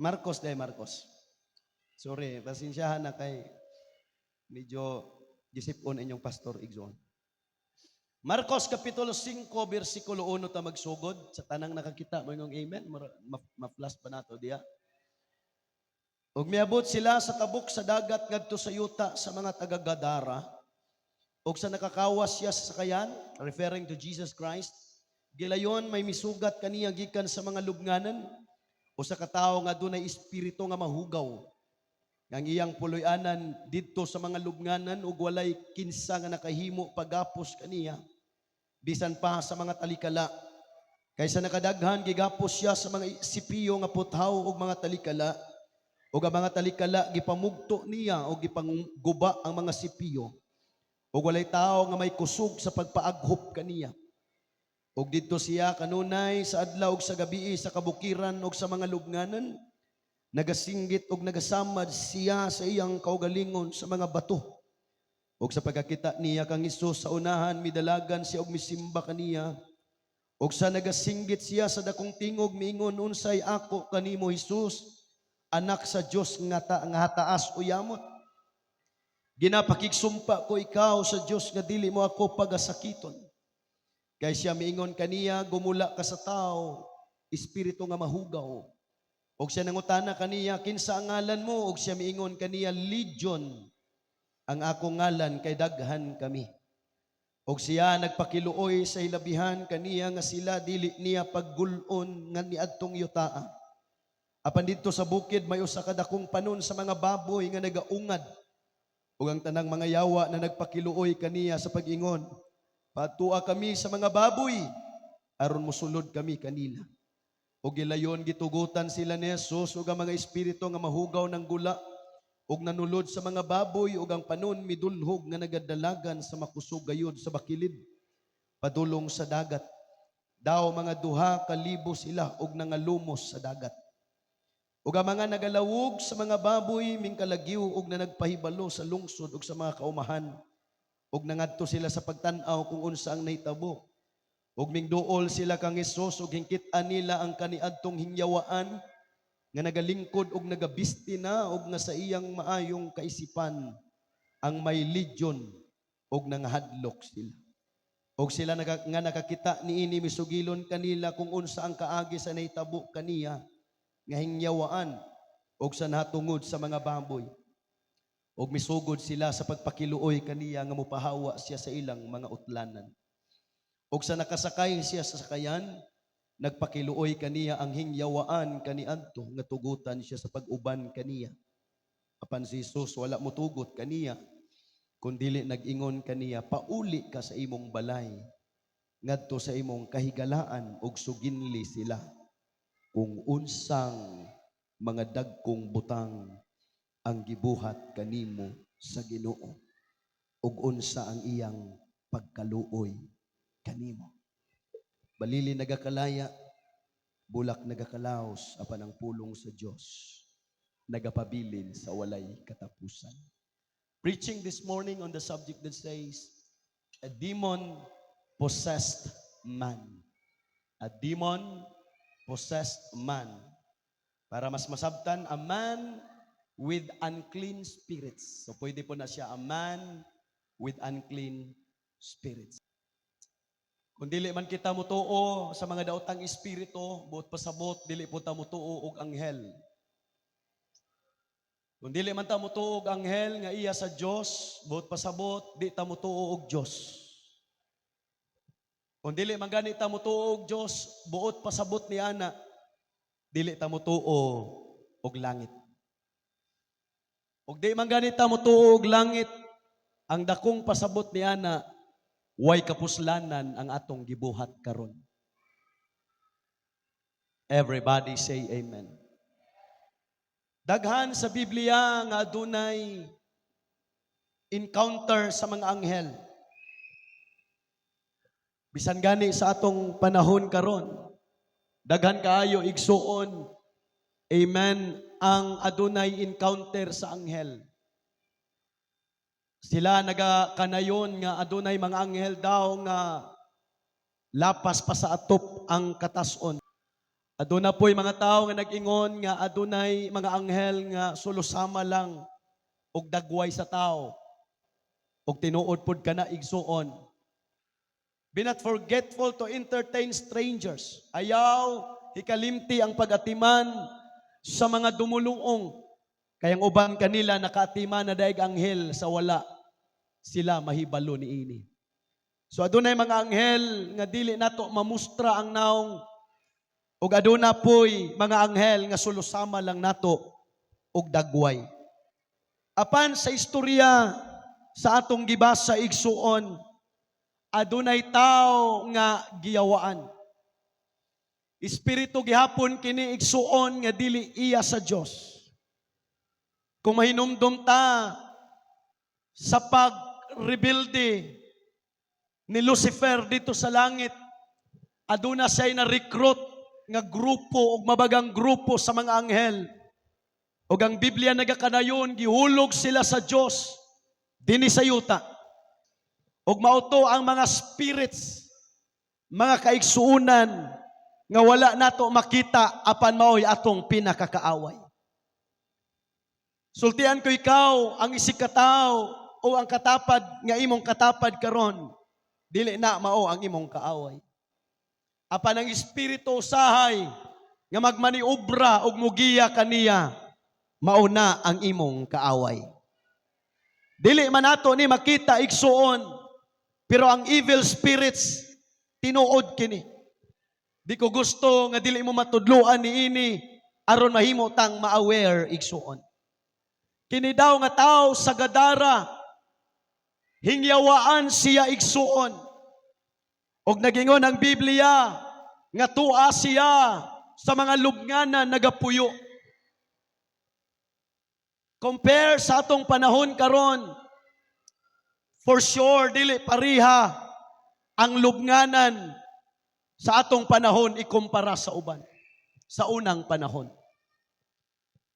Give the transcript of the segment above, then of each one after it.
Marcos day Marcos. Sorry, pasensyahan na kay medyo gisipon inyong pastor Igzon. Marcos Kapitulo 5, versikulo 1 ta magsugod. Sa tanang nakakita mo yung amen, ma-flash pa nato diya. Ug miabot sila sa tabok sa dagat ngadto sa yuta sa mga taga-Gadara. Ug sa nakakawas siya sa sakayan, referring to Jesus Christ, gilayon may misugat kaniya gikan sa mga lubnganan o sa katawo nga dunay espiritu nga mahugaw. Ang iyang puloy-anan didto sa mga lubnganan ug walay kinsa nga nakahimo pagapos kaniya bisan pa sa mga talikala. Kaysa nakadaghan gigapos siya sa mga sipiyo nga puthaw ug mga talikala. Ug ang mga talikala gipamugto niya o gipangguba ang mga sipiyo. Ug walay tao nga may kusog sa pagpaaghop kaniya. Ug didto siya kanunay sa adlaw ug sa gabii sa kabukiran ug sa mga lubnganan, nagasinggit ug nagasamad siya sa iyang kaugalingon sa mga bato. Ug sa pagkakita niya kang Hesus sa unahan, midalagan siya ug misimba kaniya. Ug sa nagasinggit siya sa dakong tingog, miingon, unsay ako kanimo Hesus, anak sa Dios nga hataas o yamot. Ginapakigsumpa ko ikaw sa Dios nga dili mo ako pagasakiton. Kay siya miingon kaniya, gumula ka sa tao, espiritu nga mahugaw. Og siya nangutana kaniya, kinsa ang ngalan mo? Og siya miingon kaniya, Legion ang akong ngalan, kay daghan kami. Og siya nagpakiluoy sa hilabihan kaniya nga sila dili niya paggulon nga niadtong yutaa. Apan dito sa bukid may usa ka dakong panon sa mga baboy nga nagaungad. Ug ang tanang mga yawa na nagpakiluoy kaniya sa pag-ingon, patua kami sa mga baboy aron mosulod kami kanila. Ug gilayon gitugutan sila ni Jesus ug ang mga espiritu nga mahugaw ng gula ug nanulod sa mga baboy ug ang panon midulhog nga nagadalagan sa makusog gayud sa bakilid padulong sa dagat. Daw mga 2,000 sila ug nangalumos sa dagat. Ug ang mga nagalawog sa mga baboy mingkalagiw ug na nagpahibalo sa lungsod ug sa mga kaumahan ug nangadto sila sa pagtan-aw kung unsa ang nahitabo. Ug mingduol sila kang Hesus ug hingkit-an nila ang kaniadtong hingyawaan nga nagalingkod ug nagabisti na ug nga sa iyang maayong kaisipan ang may legion ug nangahadlok sila. Ug sila nga nakakita niini misugilon kanila kung unsa ang kaagi sa nahitabo kaniya nga hingyawaan ug sa natungod sa mga baboy. Ug misugod sila sa pagpakiluoy kaniya nga mopahawa siya sa ilang mga utlanan. Ug sa nakasakay siya sa sakayan, nagpakiluoy kaniya ang hingyawaan kaniadto nga tugutan siya sa pag-uban kaniya. Apan si Jesus wala motugot kaniya, kundili nag-ingon kaniya, pauli ka sa imong balay ngadto sa imong kahigalaan ug suginli sila kung unsang mga dagkong butang ang gibuhat kanimo sa Ginoo ug unsa ang iyang pagkaluoy kanimo. Balili nagakalaya, bulak nagakalaos, apan ang pulong sa Dios nagapabilin sa walay katapusan. Preaching this morning on the subject that says, a demon-possessed man. A demon-possessed man. Para mas masabtan, a man with unclean spirits. So pwede po na siya, a man with unclean spirits. Kung dili man kita mutuo sa mga daotang espiritu, buot pasabot, dili po ta mutuo og anghel. Kung dili man ta mutuo og anghel nga iya sa Dios, buot pasabot, di ta mutuo og Dios. Kung dili man gani ta mutuo og Dios, buot pasabot ni ana, dili ta mutuo og langit. Ug di man gani ta mutuo og langit, ang dakong pasabot ni ana, way kapuslanan ang atong gibuhat karon. Everybody say amen. Daghan sa Biblia nga adunay encounter sa mga anghel. Bisan gani sa atong panahon karon, daghan kaayo igsuon, amen, ang adunay encounter sa anghel. Sila nagakanayon nga adunay mga anghel daw nga lapas pa sa atop ang katason. Aduna po'y mga tao nga nag-ingon nga adunay mga anghel nga sulusama lang og dagway sa tao og tinuod pod kana igsuon. Be not forgetful to entertain strangers. Ayaw hikalimti ang pag-atiman sa mga dumulungong. Kayang uban kanila nakaatiman na daig anghel sa wala sila mahibalo niini. So adunay mga anghel nga dili nato mamustra ang naong ug aduna poy mga anghel nga sulusama lang nato og dagway. Apan sa istorya sa atong gibasa igsuon, adunay tao nga giyawaan. Espiritu gihapon kini igsuon nga dili iya sa Dios. Kung mahinumdum ta sa pag-rebelde ni Lucifer dito sa langit, aduna siya'y na-recruit nga grupo o mabagang grupo sa mga anghel. O ang Biblia nagakanayon, gihulog sila sa Diyos, dini sa yuta. O mauto ang mga spirits, mga kaigsuunan, nga wala nato makita apan mao'y atong pinakakaaway. Sultian ko ikaw, ang isikataw o ang katapad nga imong katapad karon, dili na mao ang imong kaaway. Apan ang espiritu usahay nga magmaniobra og mugiya kaniya, mao na ang imong kaaway. Dili man nato ni makita igsuon, pero ang evil spirits tinuod kini. Di ko gusto nga dili mo matudloan niini aron mahimo tang ma-aware igsuon. Kini daw nga tao sa Gadara, hingyawaan siya igsuon. Og nagingon ang Biblia nga tua siya sa mga lubnganan nagapuyo. Compare sa atong panahon karon, for sure dili pariha ang lubnganan sa atong panahon ikumpara sa uban, sa unang panahon.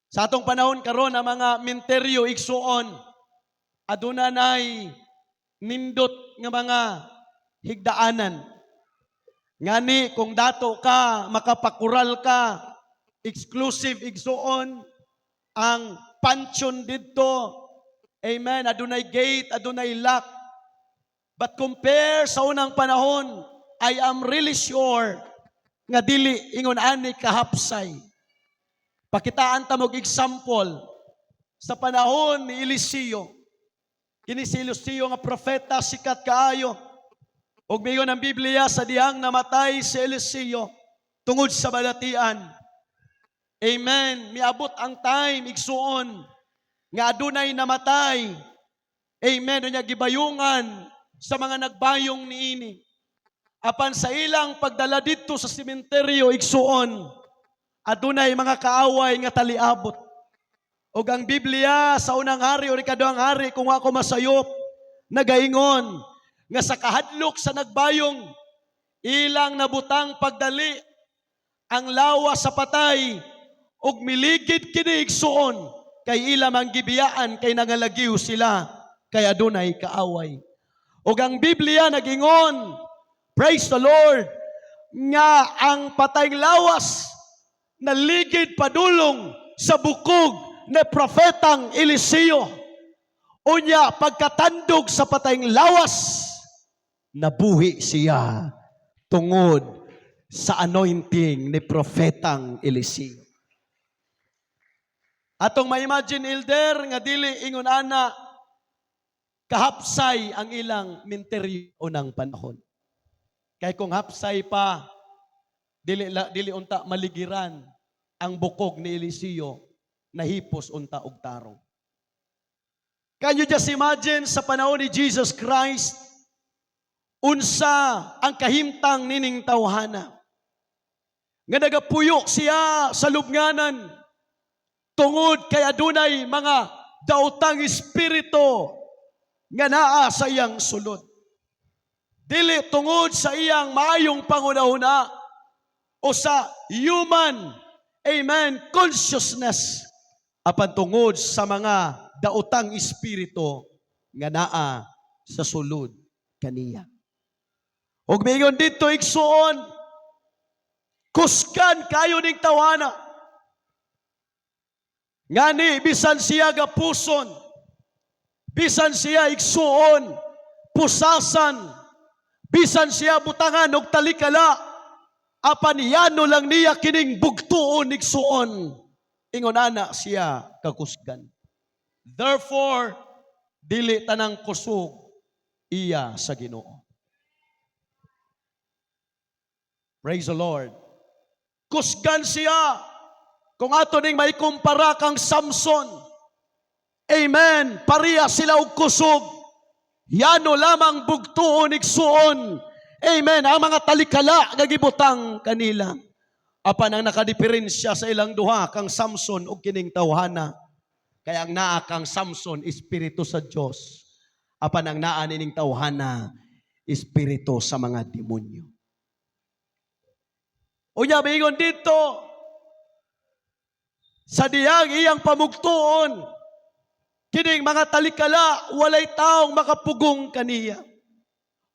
Sa atong panahon karon ang mga menteryo igsuon, aduna nay nindot nga mga higdaanan. Ngani kung dato ka, makapakural ka, exclusive igsuon, ang pansyon dito, amen, adunay gate, adunay lock. But compare sa unang panahon, I am really sure nga dili ingon ani kahapsay. Pakitaan ta mog example sa panahon ni Eliseo. Kini si Eliseo nga propeta sikat kaayo. Og miyon ang Biblia sa dihang namatay si Eliseo tungod sa balatian. Amen. Miabot ang time igsuon nga adunay namatay. Amen. Unya gibayungan sa mga nagbayong niini. Apan sa ilang pagdala dito sa sementeryo igsuon, adunay mga kaaway nga taliabot. Og ang Biblia sa unang hari o ikaduhang hari kung ako masayop, nagaingon nga sa kahadlok sa nagbayong, ilang nabutang pagdali ang lawas sa patay og miligid kini igsuon kay ilang ang gibiyaan kay nangalagiw sila kay adunay kaaway. Og ang Biblia nagingon, praise the Lord, nga ang patayng lawas naligid padulong sa bukog ni propetang Eliseo. Unya pagkatandog sa patayng lawas, nabuhi siya tungod sa anointing ni propetang Eliseo. Atong ma-imagine elder nga dili ingon ana kahapsay ang ilang menteryo unang panahon. Kay kung hapsay pa, dili unta maligiran ang bukog ni Eliseo, nahipos unta og tarong. Can you just imagine sa panahon ni Jesus Christ, unsa ang kahimtang nining tawhana? Nga nagapuyo siya sa lubnganan, tungod kay adunay mga daotang espiritu nga naa sa iyang sulod. Dili tungod sa iyang maayong pangunahuna o sa human, amen, consciousness, apan tungod sa mga daotang espiritu nga naa sa sulod kaniya. Og miingon dito igsuon, Kusgan kayo ning tawana. Ngani, bisan siya gapuson, bisan siya igsuon, pusasan, bisan siya butangan og talikala, apan yano lang niya kining bugtuon igsuon. Ingon ana siya kakusgan. Therefore, dili tanang kusog iya sa Ginoo. Praise the Lord. Kusgan siya. Kung ato ning may kumpara kang Samson, amen, pareha sila og kusog. Yano lamang bugtuon igsuon. Amen, ang mga talikala nga gibutang kanila. Apan ang nakadiferensya sa ilang duha kang Samson ug kining tawhana. Kaya ang naa kang Samson, espiritu sa Dios. Apan ang naa nining tawhana, espiritu sa mga demonyo. Unya biingon dito, sa diyang iyang pamugtuon, kining mga talikala, walay taong makapugong kaniya.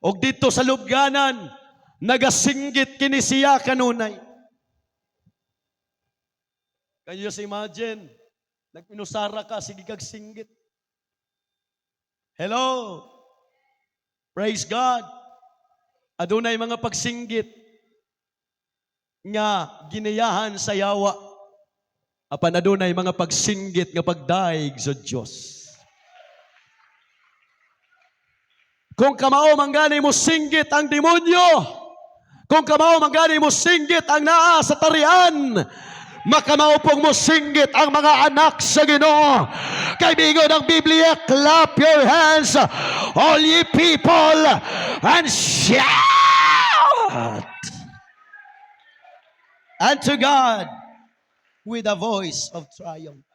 O dito sa lubganan, nagasinggit kini siya kanunay. Can you just imagine? Nagminusara ka, sige kag singgit. Hello? Praise God. Adunay mga pagsinggit nga ginayahan sa yawa. Apan adunay mga pagsinggit nga pagdaig sa Dios. Kung kamao manggani mo singgit ang demonyo, kung kamao manggani mo singgit ang naa sa tarian, makamao pong mo singgit ang mga anak sa Ginoo. Kaibigan ng Biblia, clap your hands, all ye people, and shout unto God with a voice of triumph.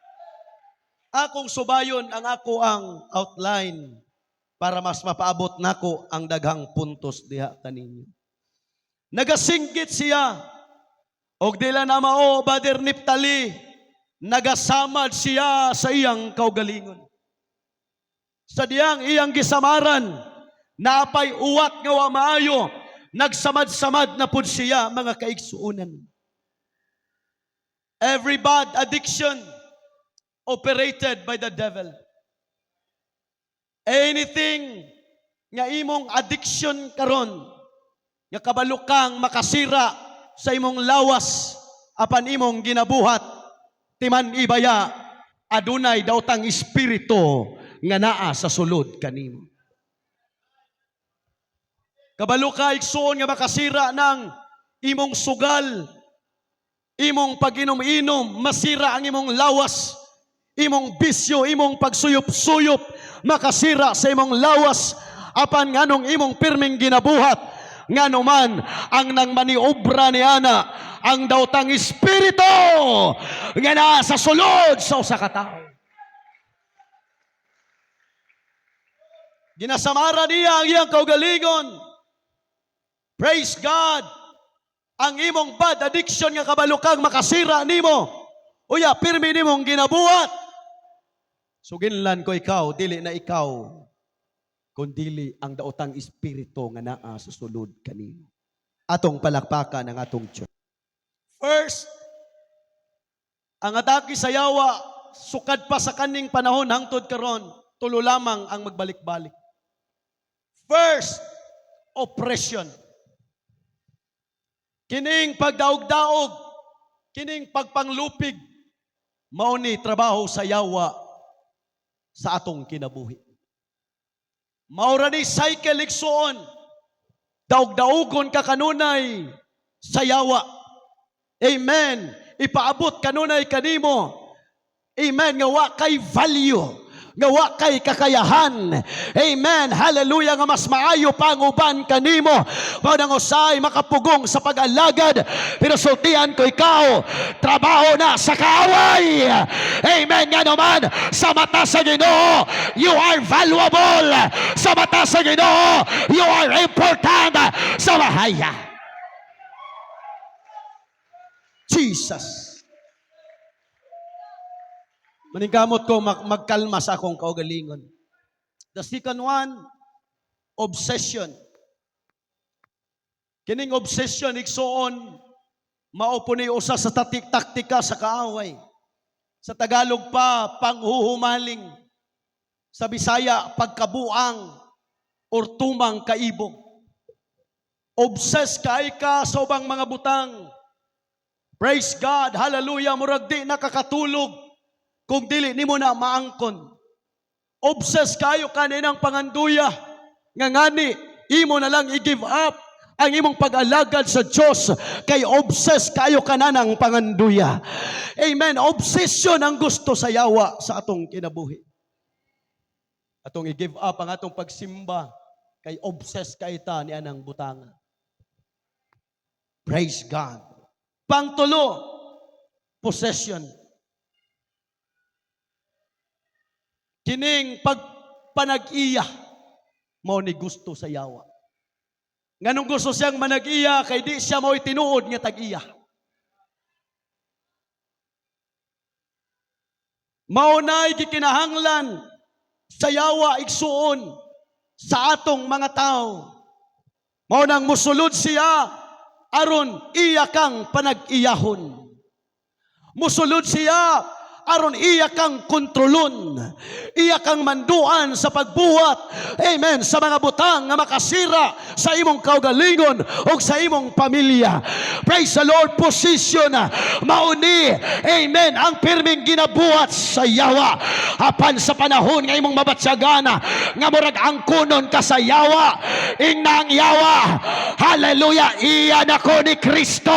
Akong subayon ang ako ang outline para mas mapaabot nako ang daghang puntos diha kaninyo. Nagasinggit siya og dila na mao Brother Neptali, nagasamad siya sa iyang kaugalingon. Sa diyang iyang gisamaran, naapay uwat nga wa maayo, nagsamad-samad na pud siya mga kaigsuonan. Every bad addiction operated by the devil. Anything nga imong addiction karon, nga kabalo kang makasira sa imong lawas apan imong ginabuhat, timan ibaya, adunay daotang espiritu nga naa sa sulod kanimo. Kabalo ka igsuon nga makasira ng imong sugal, imong pag-inom-inom, masira ang imong lawas, imong bisyo, imong pagsuyop-suyop, makasira sa imong lawas, apan nganong imong pirming ginabuhat, ngano man ang nang maniobra ni ana, ang daotang espiritu nga naa sa sulod sa usa ka tawo. Ginasamara niya ang iyang kaugalingon. Praise God. Ang imong bad addiction nga kabalo kang makasira nimo, uya pirmi nimong ginabuhat. Suginlan ko ikaw, dili na ikaw, kundili ang daotang espiritu nga naa sa sulod kanimo. Atong palakpakan ang atong Dios. First, ang atake sa yawa, sukad pa sa kaning panahon hangtod karon, tulo lamang ang magbalik-balik. First, oppression. Kining pagdaog-daog, kining pagpanglupig, mao ni trabaho sa yawa sa atong kinabuhi. Mao ra ni cycle igsuon, daog-daogon ka kanunay sa yawa. Amen. Ipaabot kanunay kanimo. Amen. Nga wa kay value, nga wa kay kakayahan. Amen. Hallelujah. Nga mas maayo pa ang uban kanimo. Paunang usay makapugong sa pag-alagad. Pero sultihan ko ikaw, trabaho na sa kaaway. Amen. Nga naman, sa mata sa Ginoo, you are valuable. Sa mata sa Ginoo, you are important. Sa mahaya. Jesus. Maningkamot ko magkalma sa akong kaugalingon. The second one, obsession. Kining obsession igsuon, Mao po ni usa sa taktika sa kaaway. Sa Tagalog pa, panghuhumaling. Sa Bisaya, pagkabuang or tumang kaibog. Obsessed ka sa ubang mga butang. Praise God, hallelujah, murag di nakakatulog kung dili nimo na maangkon. Obsessed kayo kaninang panganduya, nga ngani, imo na lang i-give up ang imong pag-alagad sa Diyos, kay obsessed kayo kananang panganduya. Amen, obsession ang gusto sa yawa sa atong kinabuhi. Atong i-give up ang atong pagsimba, kay obsessed ka ita ni anang butanga. Praise God. Pangtulo, possession. Kining pagpanag-iya, mao ni gusto sa yawa. Nganong gusto siyang manag-iya, kay di siya mo'y tinuod nga tag-iya. Mao na'y gikinahanglan sa yawa igsuon sa atong mga tao. Mao nang musulod siya, aron iya kang panag-iyahon. Musulod siya, aron iya kang kontrolon. Iya kang manduan sa pagbuhat, amen, sa mga butang nga makasira sa imong kaugalingon o sa imong pamilya. Praise the Lord, position, mauni, amen, ang pirming ginabuhat sa yawa. Apan sa panahon nga imong mabatsagana, nga murag angkunon ka sa yawa, ingna ang yawa, hallelujah, iyan ako ni Kristo.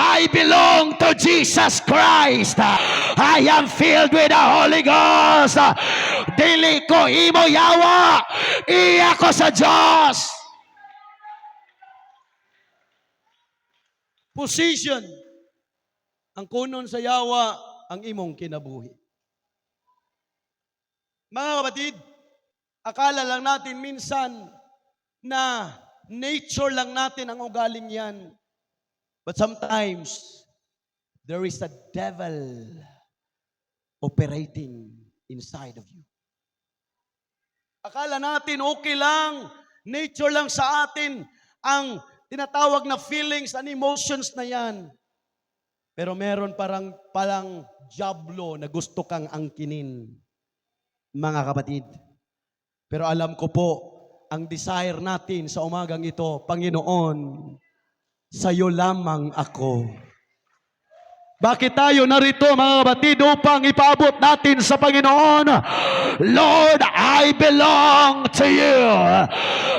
I belong to Jesus Christ. I am filled with the Holy Ghost. Dili ko imo yawa, iya ko sa Diyos. Position. Ang kunon sa yawa, ang imong kinabuhi. Mga kapatid, akala lang natin minsan na nature lang natin ang ugaling yan. But sometimes, there is a devil operating inside of you. Akala natin okay lang, nature lang sa atin ang tinatawag na feelings and emotions na yan. Pero meron palang diablo na gusto kang angkinin, mga kapatid. Pero alam ko po, ang desire natin sa umagang ito, Panginoon, sa'yo lamang ako. Bakit tayo narito, mga kapatid, upang ipaabot natin sa Panginoon? Lord, I belong to you.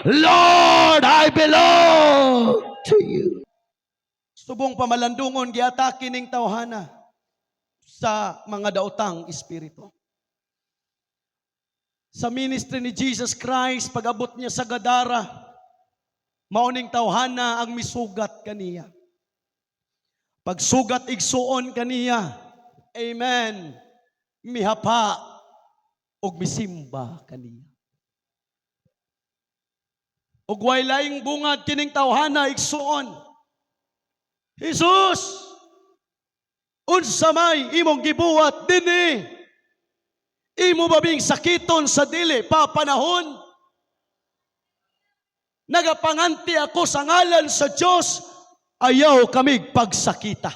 Lord, I belong to you. Subong pamalandungon, giatake ning tawhana sa mga daotang espiritu. Sa ministry ni Jesus Christ, pag-abot niya sa Gadara, mauning tawhana ang misugat kaniya. Pagsugat igsuon kaniya, amen, mihapa og misimba kaniya. Og way laing bungad kining tawhana igsuon, Jesus, unsa may imong gibuhat dinhi? Imo babing sakiton sa dili pa panahon? Nagapanganti ako sa ngalan sa Diyos, ayaw kamig pagsakita.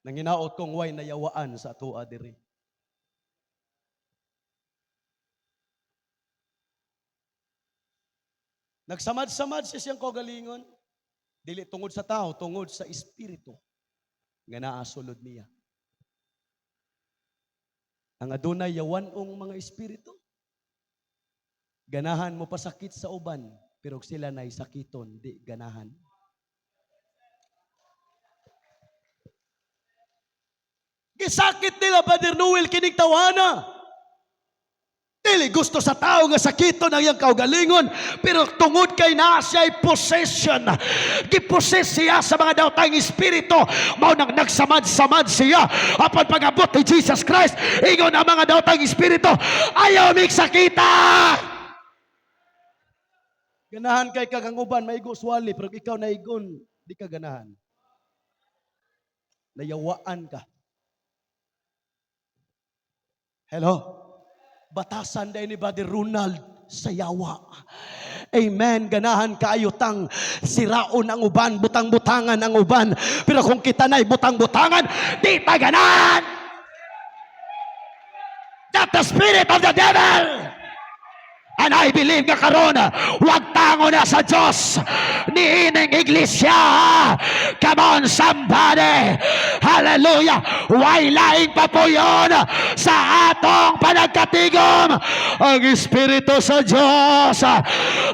Nanginaot kong way nayawaan sa atua diri. Nagsamad-samad siya siyang kaugalingon. Dili tungod sa tao, tungod sa espiritu nga naa sulod niya. Ang adunay yawanong mga espiritu, ganahan mo pasakit sa uban, pero sila na'y sakiton, di ganahan. Gisakit nila, Brother Noel, kining tawhana. Dili gusto sa tao nga sakiton ang iyang kaugalingon, pero tungod kay naa siya'y possession. Gipossess siya sa mga daotang espiritu, mao nang nagsamad-samad siya. Apan pag-abot ni Jesus Christ, ingon ang mga daotang espiritu, ayaw mig sakita. Ganahan kay kagang uban maigo swali, pero ikaw naigon, di ka ganahan. Nayawaan ka. Hello? Batasan day ni Brother Ronald. sa yawa. Amen. Ganahan kaayo tang siraon ang uban, butang-butangan ang uban. Pero kung kita na'y butang-butangan, di pa ganahan. That's the spirit of the devil. And I believe nga karon, wag tango na sa Diyos ni ining iglesia. Come on, somebody. Hallelujah. Way laing pa po yun sa atong panagkatigom. Ang Espiritu sa Diyos.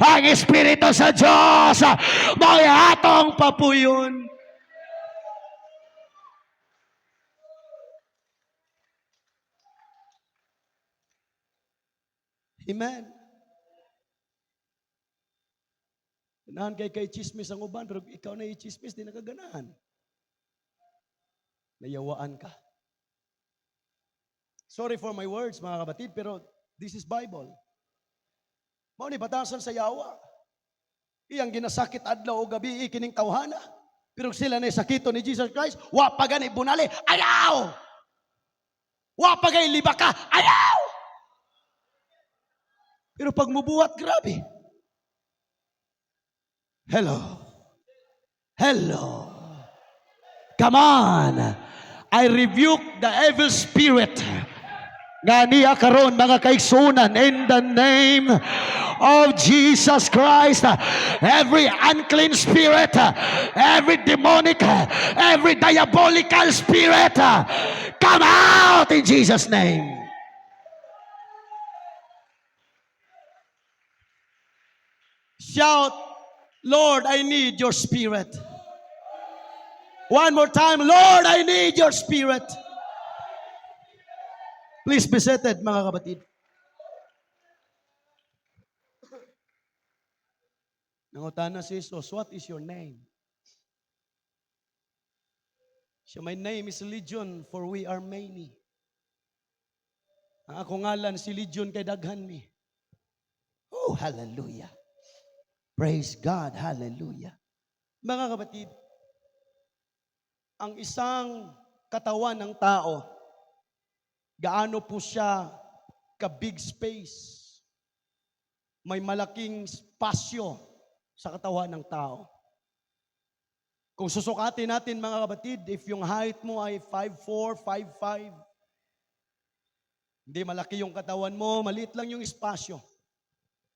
Ang Espiritu sa Diyos. May atong pa po yun. Amen. Ganahan kay chismis ang uban, pero ikaw na i-chismis, di nakaganahan. Nayawaan ka. Sorry for my words, mga kapatid, pero this is Bible. Mao ni batasan sa yawa. Iyang ginasakit adlaw o gabi ikining tawhana. Pero sila na sakito ni Jesus Christ, wa pa gani bunali, ayaw! Wa pa gani libaka, ayaw! Pero pag mubuhat, grabe. Hello. Hello. Come on. I rebuke the evil spirit nga niya karon mga kaigsunan in the name of Jesus Christ. Every unclean spirit, every demonic, every diabolical spirit, come out in Jesus' name. Shout, Lord, I need your spirit. One more time, Lord, I need your spirit. Please be seated, mga kapatid. Nangutana si Jesus, what is your name? Siya, my name is Legion, for we are many. Ang akong ngalan si Legion kay daghan mi. Oh, hallelujah. Praise God. Hallelujah. Mga kapatid, ang isang katawan ng tao, gaano po siya ka-big space. May malaking spasyo sa katawan ng tao. Kung susukatin natin mga kapatid, if yung height mo ay 5'4", 5'5", hindi malaki yung katawan mo, maliit lang yung espasyo.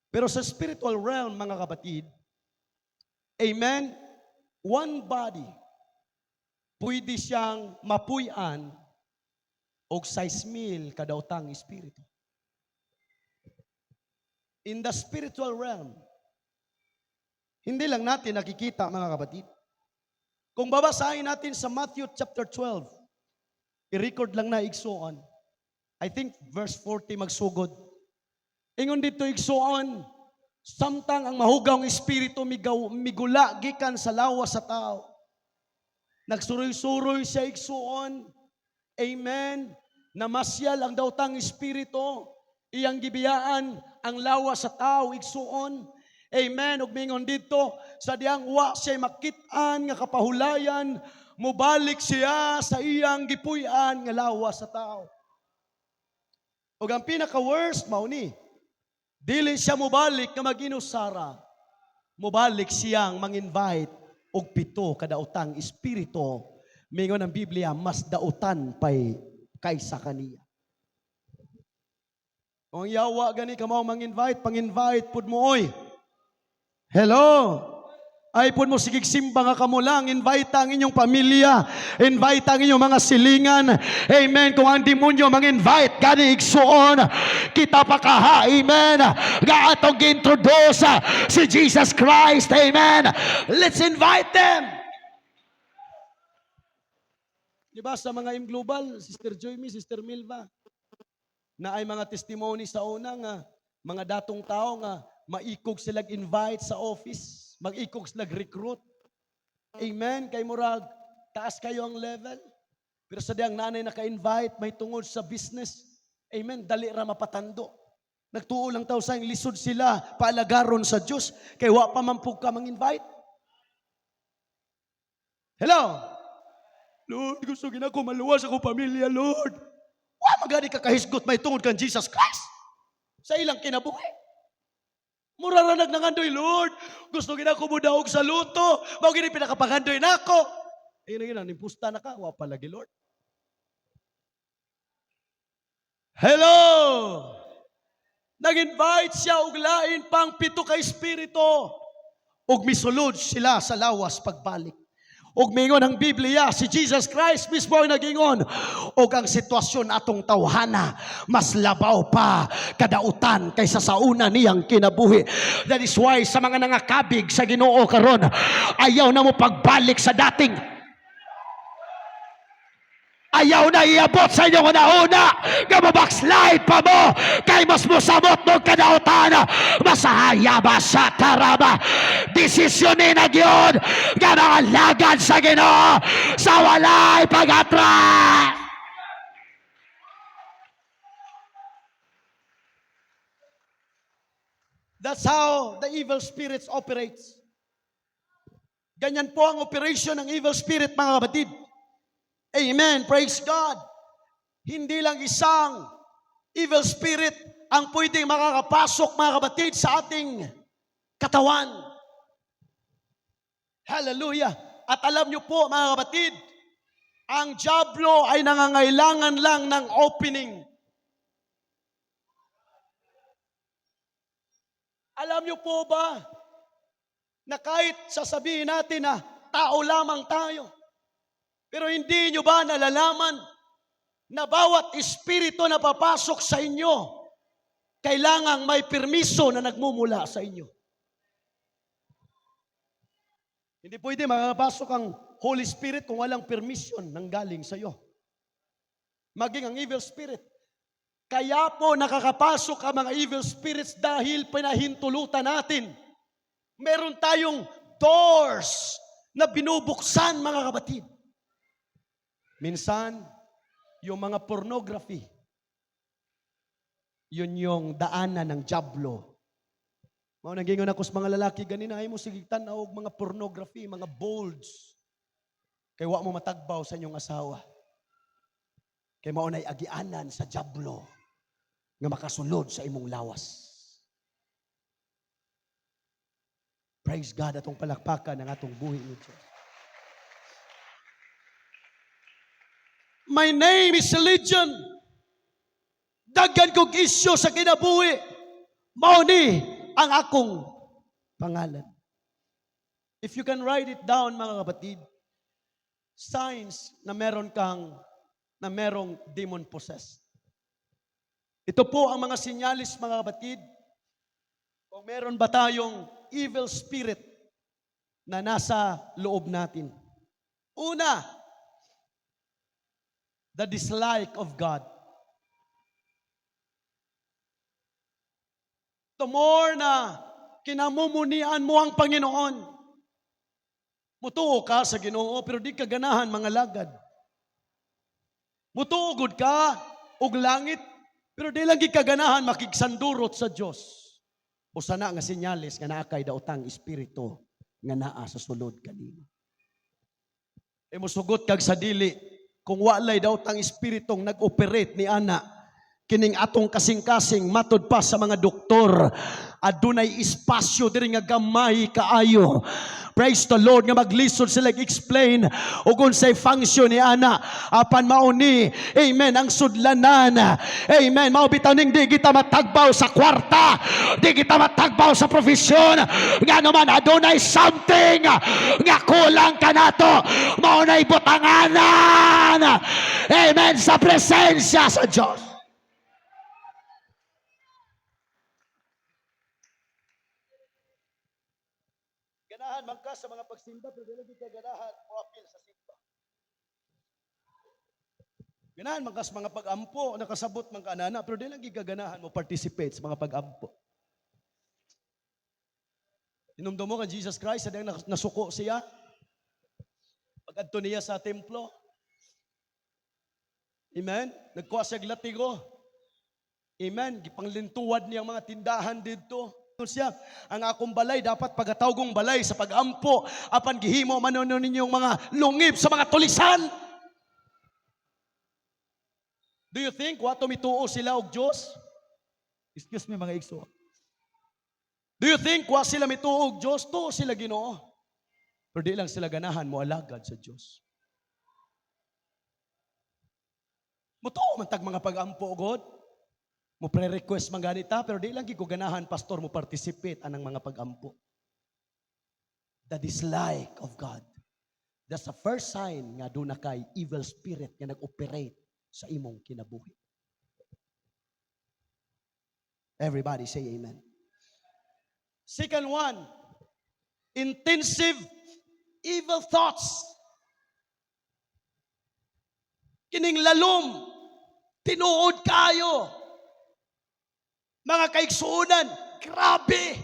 Pero sa spiritual realm, mga kapatid, amen, one body, pwede siyang mapuy-an og 6,000 kadaotang espiritu. In the spiritual realm, hindi lang natin nakikita, mga kapatid. Kung babasahin natin sa Matthew chapter 12, i-record lang na igsuon. I think verse 40 magsugod. Ingon dito igsuon, samtang ang mahugawng espiritu migula gikan sa lawas sa tao. Nagsuroy-suroy siya igsuon. Amen. Namasyal ang daotang espiritu, iyang gibiyaan ang lawas sa tao igsuon. Amen. Ug mingon dito sa diyang wa siya makit-an nga kapahulayan, mubalik siya sa iyang gipuy-an nga lawas sa tao. Ug ang pinaka-worst mao ni, dili siya mubalik nga mag-inusara. Mubalik siyang mang-invite og 7 kadaotang espiritu. Mingon ang Biblia, mas dautan pay kaysa kaniya. Kung yawa gani ka mao mang-invite, pang-invite pud mo oy. Hello. Ay pud mo sigig simba nga kamo lang, invite ang inyong pamilya, invite ang inyong mga silingan. Amen. Kung ang demonyo mang-invite gani igsuon, kita pa kaha. Amen. Nga atong gi-introduce si Jesus Christ. Amen. Let's invite them. Diba sa mga Global, Sister Joymi, Sister Milva, na ay mga testimony sa una nga mga datong tao nga maikog sila invite sa office, mag-ikog sila recruit. Amen. Kay murag taas kayo ang level. Pero sa diyang nanay naka-invite, may tungod sa business. Amen. Dali ra mapatando. Nagtuo lang tayo sa lisod sila, paalagaron sa Diyos. Kay wa pa man po ka mang-invite. Hello? Lord, gusto ginako maluwas ako pamilya, Lord. Wa magani ka kahisgot may tungod kan Jesus Christ sa ilang kinabuhi. Mura ra nagnangandoy, Lord. Gusto gina ko mudaog sa luto. Mao gini pinakapangandoy nako. Ayun na gina, nimpusta na ka. Wa palagi, Lord. Hello! Nag-invite siya og lain pang 7 ka espiritu. Og misulod sila sa lawas pagbalik. Og mingon ang Biblia, si Jesus Christ mismo ang nagingon, og ang sitwasyon atong tawhana mas labaw pa kadautan kaysa sa una niyang kinabuhi. That is why sa mga nangakabig sa Ginoo karon, ayaw na mo pagbalik sa dating. Ayaw na iabot sa inyo una-una nga mabackslide pa mo kay mas musamot mo kadautan masahaya ba sa taraba desisyonin na yun nga mga lagad sa Ginoo sa walay pag-atras. That's how the evil spirits operates. Ganyan po ang operation ng evil spirit, mga kapatid. Amen. Praise God. Hindi lang isang evil spirit ang pwedeng makakapasok, mga kapatid, sa ating katawan. Hallelujah. At alam niyo po, mga kapatid, ang dyablo ay nangangailangan lang ng opening. Alam niyo po ba na kahit sasabihin natin na tao lamang tayo, pero hindi nyo ba nalalaman na bawat espiritu na papasok sa inyo, kailangang may permiso na nagmumula sa inyo? Hindi pwede makapasok ang Holy Spirit kung walang permission nang galing sa iyo. Maging ang evil spirit. Kaya po nakakapasok ang mga evil spirits dahil pinahintulutan natin. Meron tayong doors na binubuksan, mga kapatid. Minsan, yung mga pornography, yun yung daanan ng dyablo. Mao nagingon ako sa mga lalaki ganina, ay mo sigitan na og mga pornography, mga bolds. Kay wa mo matagbaw sa inyong asawa. Kay mao nay agianan sa dyablo nga makasulod sa imong lawas. Praise God, atong palakpakan ang atong buhi ni Diyos. My name is religion. Daghan kong isyo sa kinabuhi. Mao ni ang akong pangalan. If you can write it down, mga kapatid, signs na meron na merong demon possessed. Ito po ang mga sinyalis, mga kapatid, kung meron ba tayong evil spirit na nasa loob natin. Una, the dislike of God. The more na kinamumunian mo ang Panginoon, mutuo ka sa Ginoo, pero di ka ganahan mga lagad. Mutuogod ka og langit, pero di lagi ka ganahan makigsandurot sa Dios. O sana nga sinyalis nga naakay daotang espiritu nga naa sa sulod kanimo. E musugot kag sa dili, kung walay daotang espiritong nag-operate ni ana, kining atong kasing-kasing matod pa sa mga doktor, adunay espasyo diri nga gamay kaayo. Praise the Lord, nga maglisod sila explain ug unsay function ni ana apan mao ni, amen, ang sudlanan. Amen, mao bitaw ning di kita matagbaw sa kwarta, di kita matagbaw sa profesyon, nga naman adunay something nga kulang kanato, mao nay butanganan, amen, sa presensya sa Dios. Ganahan man ka sa mga pagsimba, pero dili ka ganahan o apil sa simba. Ganahan man ka sa mga pag-ampo, nakasabot man ka anana, pero dili ka ganahan mo participate sa mga pag-ampo. Inumdum mo kan Jesus Christ, sadang nasuko siya. Pag-adto niya sa templo. Amen? Nagkuha siya glatigo. Amen? Gipanglintuwad niyang mga tindahan dito. Siya, ang akong balay dapat pagatawgong balay sa pag-ampo apan gihimo manon ninyong mga lungib sa mga tulisan. Do you think wato mituo sila og Dios? Excuse me mga igso. Do you think wa sila mituog Diyos? To sila Ginoo. Pero di lang sila ganahan mo alagad sa Diyos. Mutuo man tag mga pag-ampo God. Mo pre-request man ganita, pero di lang ko ganahan, pastor, mo participate anang mga pag-ampo. The dislike of God. That's the first sign nga doon na kay evil spirit nga nag-operate sa imong kinabuhi. Everybody say amen. Second one, intensive evil thoughts. Kining lalom, tinuod kayo. Mga kaigsuunan, grabe.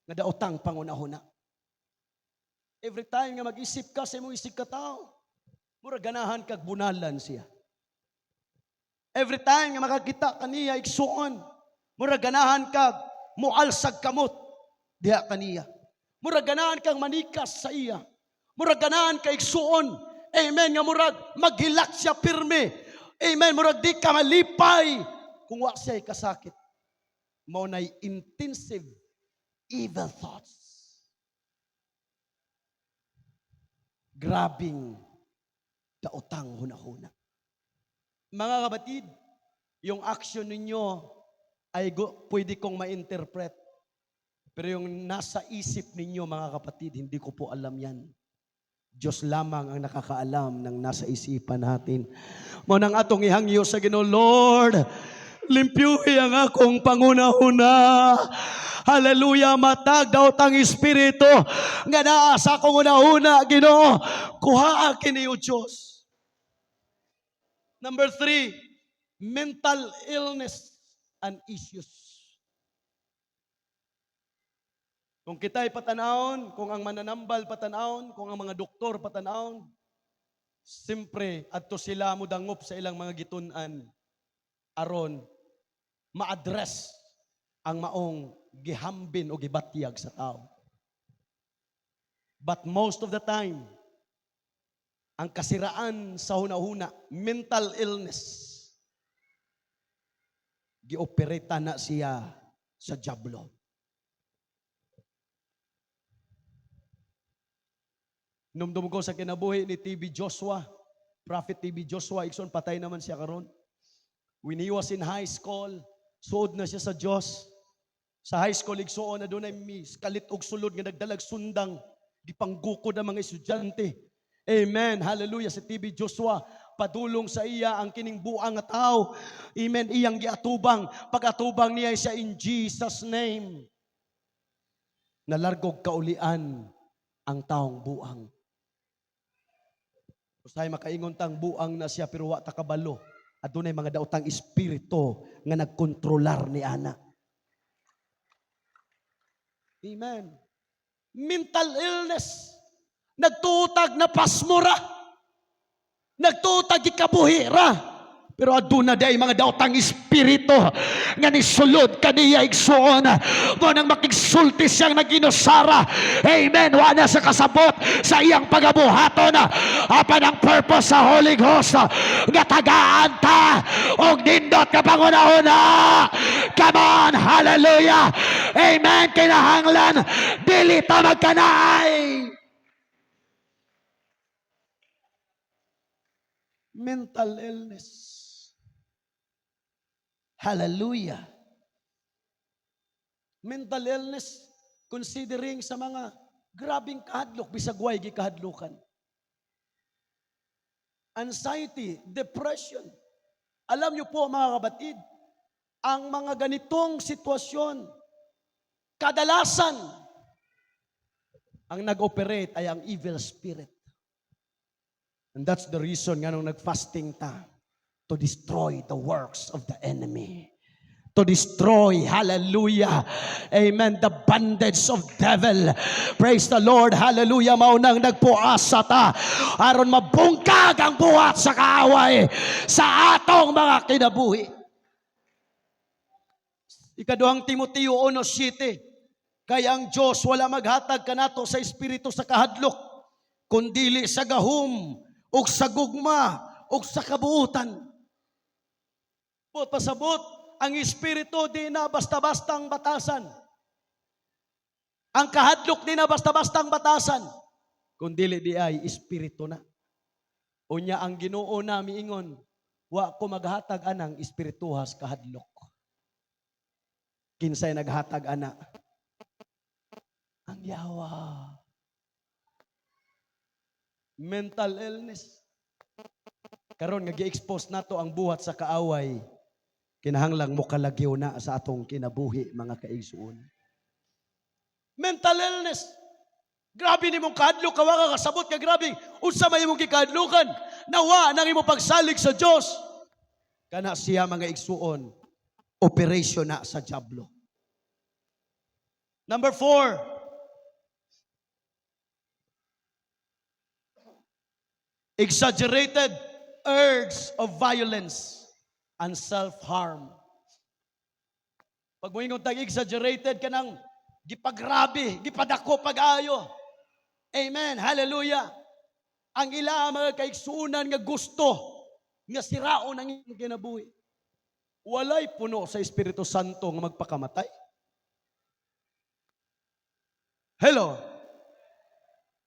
Nga daotang pangunahuna. Every time nga mag-isip ka sa imong isip ka tao, mura ganahan kag bunalan siya. Every time nga makakita kaniya igsuon, mura ganahan kag mualsag kamot diha kaniya. Mura ganahan kang manikas sa iya. Mura ganahan kag igsuon. Amen nga murag maghilak siya pirme. Amen murag di ka malipay kung wa siya kasakit. Mao nay intensive evil thoughts. Grabing daotang hunahuna. Mga kapatid, yung action ninyo ay pwede kong ma-interpret. Pero yung nasa isip ninyo, mga kapatid, hindi ko po alam yan. Diyos lamang ang nakakaalam ng nasa isipan natin. Mao nang atong ihangyo sa Ginoo, Lord, limpyuhi ang akong pangunahuna. Hallelujah, matag daw tang espiritu nga naa sa akong una-una, Ginoo. Kuhaa kini o Diyos. Number 3, mental illness and issues. Kung kita'y patanawon, kung ang mananambal patanawon, kung ang mga doktor patanawon, simpre adto sila mudangop sa ilang mga gitun-an aron ma-address ang maong gihambin o gibatyag sa tao. But most of the time, ang kasiraan sa hunahuna, mental illness, giopereta na siya sa diablo. Numdum ko sa kinabuhi ni TB Joshua, Prophet TB Joshua, ikson patay naman siya karon. When he was in high school, suod na siya sa Diyos. Sa high school, igsuon na doon ay kalit og sulod nga nagdalag sundang, gipanggukod ang mga estudyante. Amen. Hallelujah. Si TB Joshua, padulong sa iya ang kining buang nga tao. Amen. Iyang giatubang. Pag-atubang niya siya in Jesus' name. Nalargog kaulian ang taong buang. Usay makaingon tang buang na siya pero wa ta kabalo. Adunay mga daotang espiritu nga nagkontrolar ni ana. Amen. Mental illness. Nagtutag na pasmura. Nagtutag ikabuhira. Pero aduna day mga daotang espiritu nga nisulod kaniya igsuon. Mo nang makigsulti siyang naginusara. Amen. Wa na sa kasabot sa iyang pagabuhaton. Apan ang purpose sa Holy Ghost nga tagaan ta og nindot ka pangunahuna. Come on. Hallelujah. Amen. Kinahanglan dili ta magkanay. Mental illness. Hallelujah. Mental illness, considering sa mga grabing kahadlok, bisag way gikahadlukan. Anxiety, depression. Alam niyo po mga kapatid, ang mga ganitong sitwasyon, kadalasan, ang nag-operate ay ang evil spirit. And that's the reason nga nung nag-fasting ta, to destroy the works of the enemy. To destroy, hallelujah, amen, the bondage of devil. Praise the Lord, hallelujah. Maunang nagpuasa ta aron mabungkag ang buhat sa kaaway sa atong mga kinabuhi. Ikaduhang Timoteo 1:7, kaya ang Diyos wala maghatag kanato sa espiritu sa kahadlok, kundili sa gahum, ug sa gugma, ug sa kabuutan. Pasabot, ang espiritu di na basta-bastang batasan. Ang kahadlok ni na basta-bastang batasan, kundili di ay espiritu na. Unya ang Ginoo na miingon, wa ko maghatag anang espirituhas kahadlok. Kinsay naghatag ana? Ang yawa. Mental illness. Karon nga gi-expose nato ang buhat sa kaaway, kinahanglang mo kalagyo na sa atong kinabuhi, mga kaigsuon. Mental illness. Grabe ni mong kahadlok, kawa ka kasabot ka, grabe. Unsa may imong gikahadlukan? Nawa nang imong pagsalig sa Dios. Kana siya, mga igsuon, operation na sa diablo. Number 4. Exaggerated urge of violence and self-harm. Pag mo ingon tag exaggerated kanang gipagrabe, gipadako pag-ayo. Amen. Hallelujah. Ang ila mga kaigsuunan nga gusto nga siraon ang inyong kinabuhi. Walay puno sa Espiritu Santo nga magpakamatay. Hello.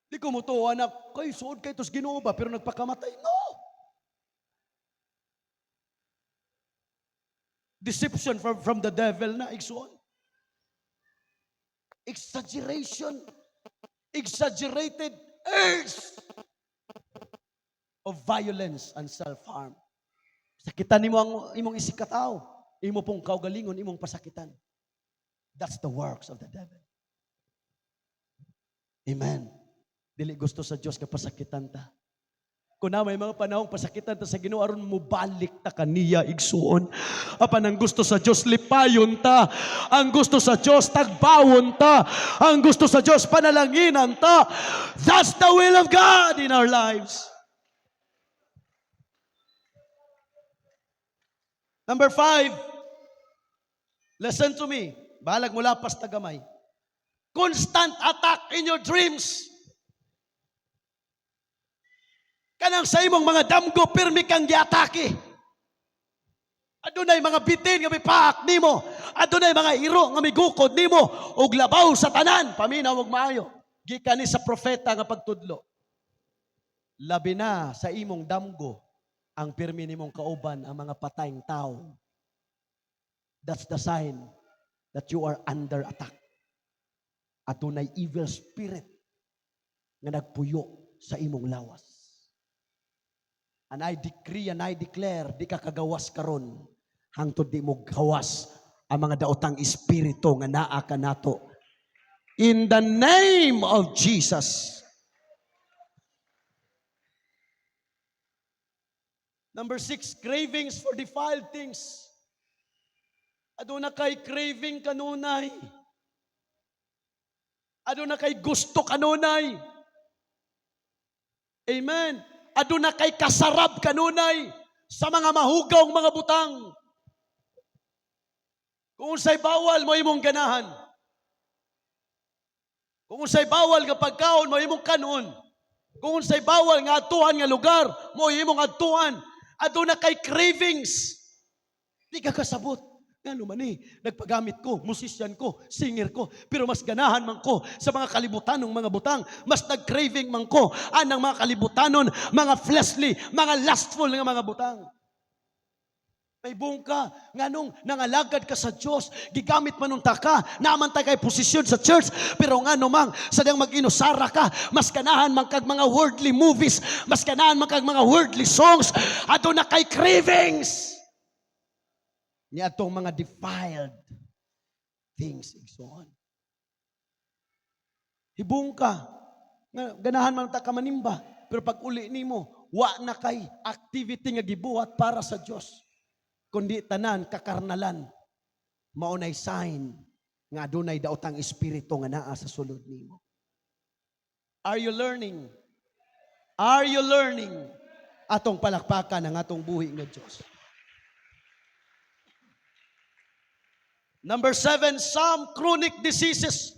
Di ko mo to, anak, kay suod kay tos Ginoo ba pero nagpakamatay? No. Deception from the devil na igsuon. Exaggeration. Exaggerated urge of violence and self-harm. Sakitan nimo ang imong isikataw, imo pong kaugalingon, imong pasakitan. That's the works of the devil. Amen. Dili gusto sa Dios nga pasakitan ta. Kung na may mga panahong pasakitan ta sa Ginoo aron mo balik ta kaniya igsuon. Apan ang gusto sa Dios lipayon ta. Ang gusto sa Dios tagbawon ta. Ang gusto sa Dios panalanginan ta. That's the will of God in our lives. Number 5. Listen to me. Balag mo lapas tagamay. Constant attack in your dreams. Kanang sa imong mga damgo, pirmi kang giatake. Adunay mga bitin nga mipaak nimo. Adunay mga iro nga migukod nimo. Og labaw sa tanan. Paminaw og maayo. Gikan ni sa propeta nga pagtudlo. Labi na sa imong damgo, ang pirmi nimong kauban ang mga patayng tao. That's the sign that you are under attack. Adunay evil spirit nga nagpuyo sa imong lawas. And I decree and I declare, di ka kagawas karon hangtod di mo gawas ang mga daotang espiritu nga naa ka nato. In the name of Jesus. Number 6, cravings for defiled things. Aduna kay craving kanunay. Aduna kay gusto kanunay. Amen. Aduna kay kasarab kanunay sa mga mahugawng mga butang. Kung unsay bawal mo imong ganahan. Kung unsay bawal nga pagkaon mo imong kanon. Kung unsay bawal nga atuan nga lugar mo imong atuan. Aduna kay cravings. Di ka kasabot. Ano man nagpagamit ko, musisyan ko, singer ko, pero mas ganahan man ko sa mga kalibutanong mga butang, mas nag-craving man ko anang mga kalibutanon, mga fleshly, mga lustful nga mga butang. May bungka, nganong nangalagad ka sa Diyos, gigamit man nung taka, naman tayo kay posisyon sa church, pero nga namang sadyang mag-inusara ka, mas ganahan man kag mga worldly movies, mas ganahan man kag mga worldly songs, ato na kay cravings. Niya itong mga defiled things and so on. Hibong ka. Ganahan man ta ka manimba. Pero pag uli nimo, wa na kay activity nga gibuhat para sa Diyos. Kundi tanan, kakarnalan. Maunay sign nga adunay daotang espiritu nga naa sa sulod nimo. Are you learning? Are you learning? Atong palakpakan ang atong buhi nga Diyos. Number 7, some chronic diseases.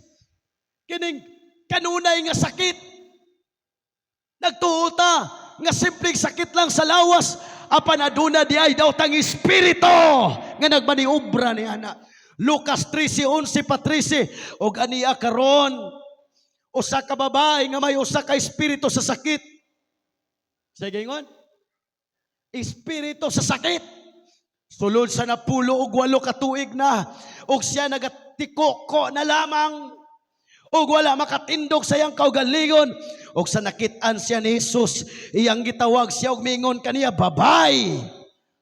Kining kanunay nga sakit. Nagtuota nga simpleng sakit lang sa lawas. Apan aduna di ay daw tang espiritu nga nagmaniobra ni ana. Lucas 13:11 pa 13, og aniya karon usa ka babae nga may usa ka espiritu sa sakit. Sige ngon. Espiritu sa sakit. Sulod sa 10 og 8 ka tuig na, og siya nagatiko na lamang, og wala makatindog sa iyang kaugalingon, og sa nakit-an siya ni Jesus, iyang gitawag siya og mingon kaniya, babay,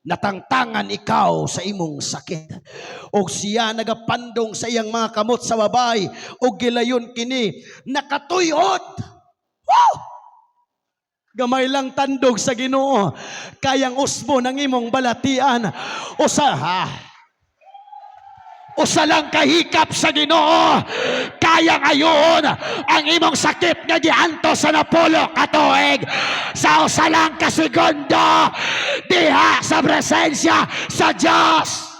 natangtangan ikaw sa imong sakit. Og siya nagapandong sa iyang mga kamot sa babay, og gilayon kini nakatuyod. Wow! Gamay lang tandog sa Ginoo, kayang usbo ng imong balatian. Usa lang kahikap sa Ginoo, kayang ayon ang imong sakit nga gianto sa 10 ka tuig sa usa lang ka segundo diha sa presensya sa Dios.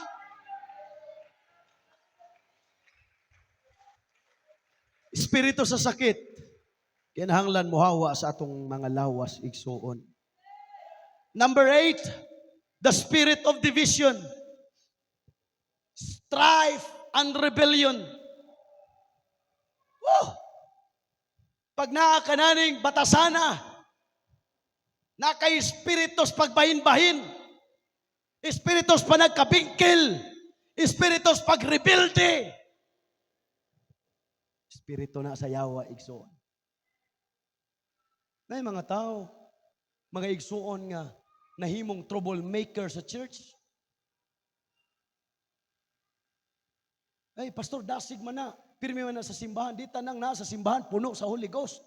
Espiritu sa sakit, kinahanglan mohawa sa atong mga lawas igsuon. Number 8, the spirit of division, strife and rebellion. Pag naa ka naning batasana, na kay espiritus pagbahin-bahin, espiritus pa nagkabingkil, espiritus pagrebelde, espiritu na sa yawa igsuon. May mga tao, mga igsuon nga nahimong troublemaker sa church. Ay, pastor, dasig man na. Pirmi man na sa simbahan. Di tanang na sa simbahan, puno sa Holy Ghost.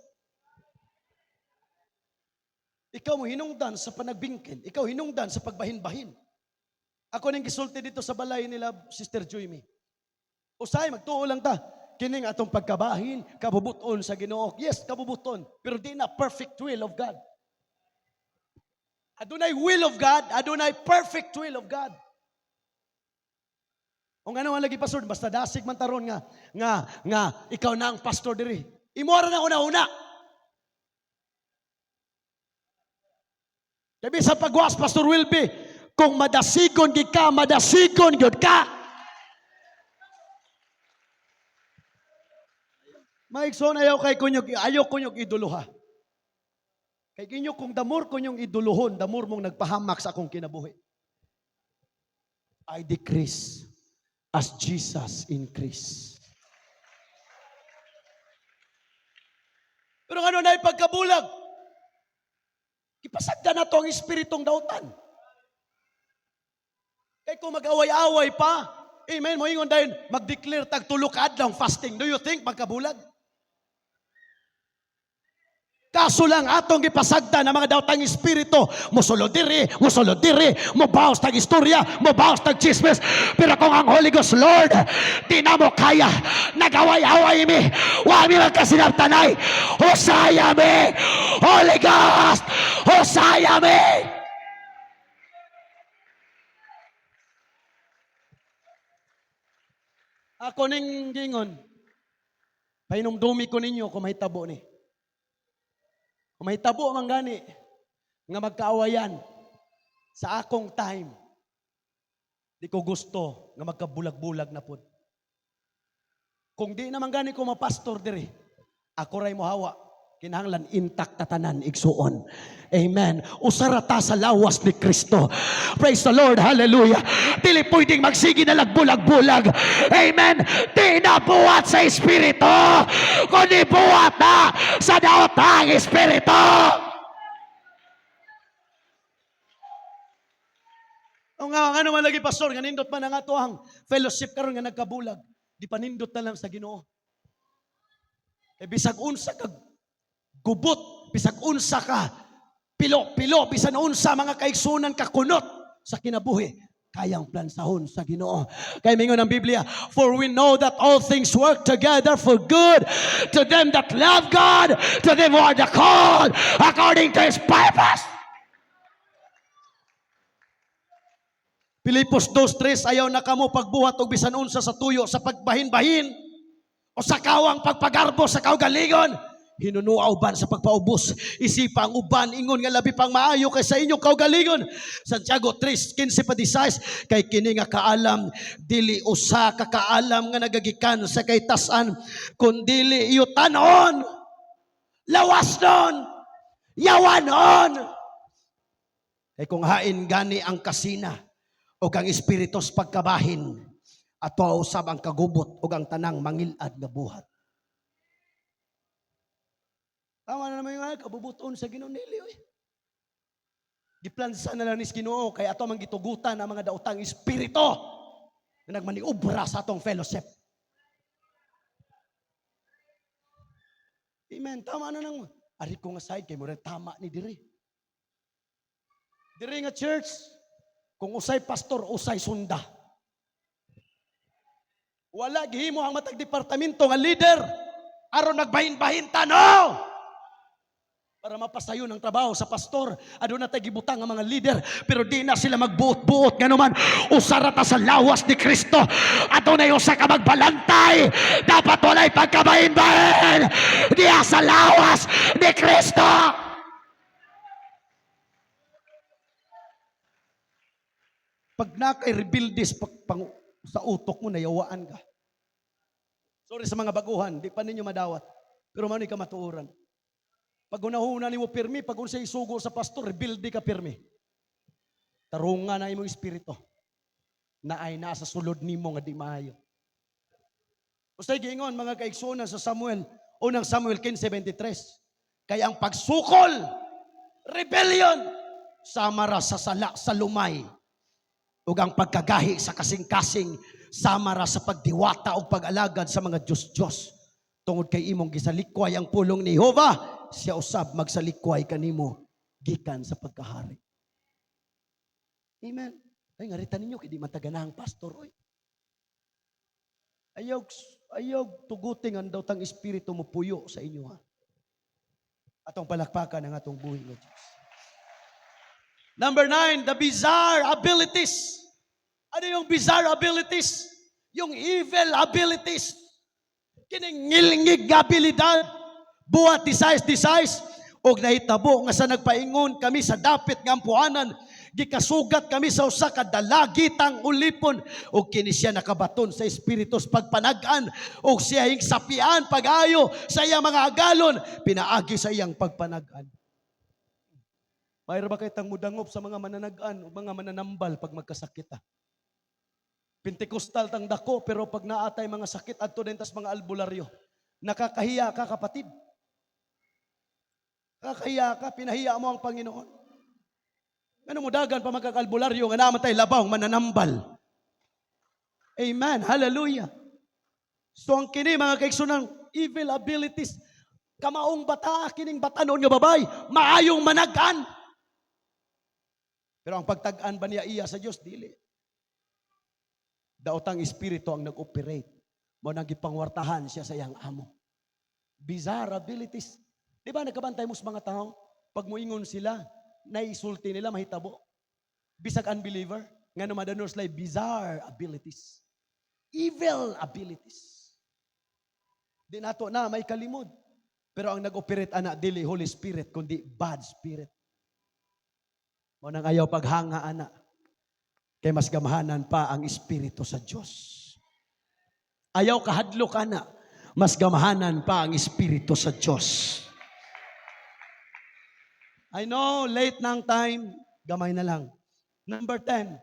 Ikaw mo hinungdan sa panagbingkil. Ikaw hinungdan sa pagbahin-bahin. Ako nang gisulti dito sa balay nila, Sister Joyme. Usay, magtuo lang ta. Kining atong pagkabahin, kabubuton sa Ginoo. Yes, kabubuton. Pero di na perfect will of God. Adunay will of God, adunay perfect will of God. Kung ano ang lagi pastor, basta dasig man taron nga ikaw na ang pastor diri. Imora na una-una. Kaya sa pagwas, Pastor Wilby, kung madasigon gid ka, madasigon gid ka. Maigsoon ayaw kunyog iduluha. Kay kinyo kung damor kunyong iduluhon, damor mong nagpahamak sa akong kinabuhi. I decrease as Jesus increase. Pero ano na ipagkabulag? Ipasagda na to ang espiritong dautan. Kay kung mag-away-away pa, amen, mo ingon dahil mag-declare tag-tulo ka adlaw fasting. Do you think magkabulag? Kaso lang atong gipasagda na mga daotang espiritu, musulod diri, mubawas tag istorya, mubawas tag chismes. Pero kung ang Holy Ghost, Lord, di na mo kaya, nagaway-away mi, wa mi magkasinabtanay, husaya mi, Holy Ghost, husaya mi. Ako ning gingon, painumdumi ko ninyo kung mahitabo ni. Kung mahitabo man gani, nga magkaawayan sa akong time, di ko gusto nga magkabulag-bulag na po. Kung di naman gani ko mapastor diri, ako ray mohawa, kinahanglan intact tatanan igsuon. Amen. Usarata sa lawas ni Kristo. Praise the Lord. Hallelujah. Dili pwedeng magsigi na lagbulag-bulag. Amen. Di na buhat sa espiritu, kundi buhat na sa daotang espiritu. O nga, ano man lagi pastor, nga nindot man ang ato ang fellowship karon nga nagkabulag. Di pa nindot na lang sa Ginoo. E bisag unsa kag gubot, bisag unsa ka, pilo, bisan unsa mga kaigsunan kakunot sa kinabuhi, kayang plansahon sa Ginoo. Kaya mingon ang Biblia, for we know that all things work together for good to them that love God, to them who are the called according to His purpose. Pilipos 2:3, ayaw na kamo pagbuhat og bisan unsa sa tuyo sa pagbahin-bahin o sa kawang pagpagarbo sa kaugalingon. hinunuaw ban sa pagpaubos, isipa ang uban, ingon nga labi pang maayo kay sa inyong kaugalingon. Santiago 3:15-16, kay kini nga kaalam, dili usa ka kaalam nga nagagikan sa kaytas-an, kundili iyutanon, lawasnon, yawanon. Kay kung hain gani ang kasina o ang espiritos pagkabahin, ato usab ang kagubot o ang tanang mangilad nga buhat. Tama na naman yung kabubuton sa Ginoo nili. Giplansa na lang ni Ginoo kay ato mang gitugutan ang mga daotang espiritu na nagmaniobra sa atong fellowship. Amen. Tama na nang ari ko nga side kay mo rin tama ni diri. Diri nga church, kung usay pastor, usay sunda. Wala gihimo ang matag departamento nga leader aron nagbahin-bahin no. Para mapasayon ang trabaho sa pastor, aduna tay gibutang ang mga leader, pero di na sila magbuot-buot nganuman. Usara ta sa lawas ni Kristo. Adunay usa ka magbalantay. Dapat walay pagkabahin-bahin diya sa lawas ni Kristo. Pag nakay rebeldes sa utok mo, nayawaan ka. Sorry sa mga baguhan, di pa ninyo madawat. Pero mani ka matuuran. Pag unahuna ni mo pirmi, pag unsay isugo sa pastor, rebelde ka pirmi. Tarungan na imong espiritu. Na ay nasa sulod nimo nga di maayo. Usay giingon mga kaigsunan sa Samuel, unang Samuel 15:23. Kaya ang pagsukol, rebellion, samara sa sala sa lumay. Ug ang pagkagahi sa kasing-kasing, samara sa pagdiwata o pag-alagad sa mga Diyos-Diyos. Tungod kay imong gisalikway ang pulong ni Jehovah, siya usab magsalikway kanimo gikan sa pagkahari. Amen. Ay ngarita ninyo kay di mataganang pastor oy. Ayog tuguting ang daw tang espiritu mo puyo sa inyo ha. Atong palakpakan ang atong buhi nga Dios. Number 9, the bizarre abilities. Ano yung bizarre abilities? Yung evil abilities. Kining ngilngig nga abilidad. Buhat disais, og nahitabo nga sa nagpaingon kami sa dapit nga ampuanan, gikasugat kami sa usa ka dalagitang ulipon, og kini siya nakabaton sa espiritus pagpanag-an, og siya hing sapian pag-ayo sa iyang mga agalon, pinaagi sa iyang pagpanag-an. Mayroon ba kayo tang mudangop sa mga mananag-an o mga mananambal pag magkasakit ha? Pentecostal tang dako, pero pag naatay mga sakit adto din tas mga albularyo, nakakahiya ka kapatid. Kakahiya ka, pinahiya mo ang Panginoon. Ano mo dagan pa magkakalbularyo nga namatay labaw mananambal. Amen. Hallelujah. So ang kini mga kaigsunan, evil abilities, kamaong bata, kining batanon nga babay, maayong managan. Pero ang pagtag-an ba niya iya sa Diyos? Dili. Daotang espiritu ang nag-operate. Mo nang gipangwartahan siya sa iyang amo. Bizarre abilities. Di ba nagkabantay mo sa mga tao? Pag muingon sila, naisulti nila, mahitabo. Bisag unbeliever, nga naman danos like bizarre abilities. Evil abilities. Di nato na may kalimod. Pero ang nag-operate ana, dili Holy Spirit, kundi bad spirit. Mo nang ayaw paghanga ana. Kay mas gamahanan pa ang espiritu sa Diyos. Ayaw kahadlok ana, mas gamahanan pa ang espiritu sa Diyos. I know, late na ang time, gamay na lang. Number 10,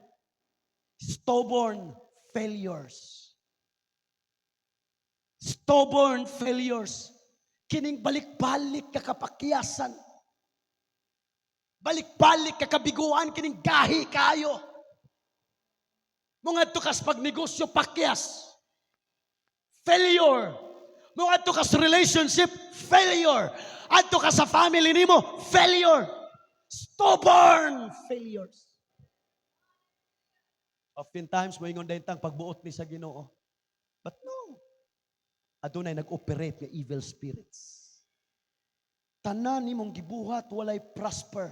stubborn failures. Stubborn failures. Kining balik-balik kakapakyasan. Balik-balik kakabiguan, kining gahi kayo. Mga tukas pag negosyo pakyas. Failure. Mga tukas relationship, failure. Adto ka sa family nimo, failure. Stubborn failures. Oftentimes, moingon dahil tang pagbuot ni sa Ginoo. But no. Adunay nag-operate nga evil spirits. Tanan nimong gibuhat, walay prosper.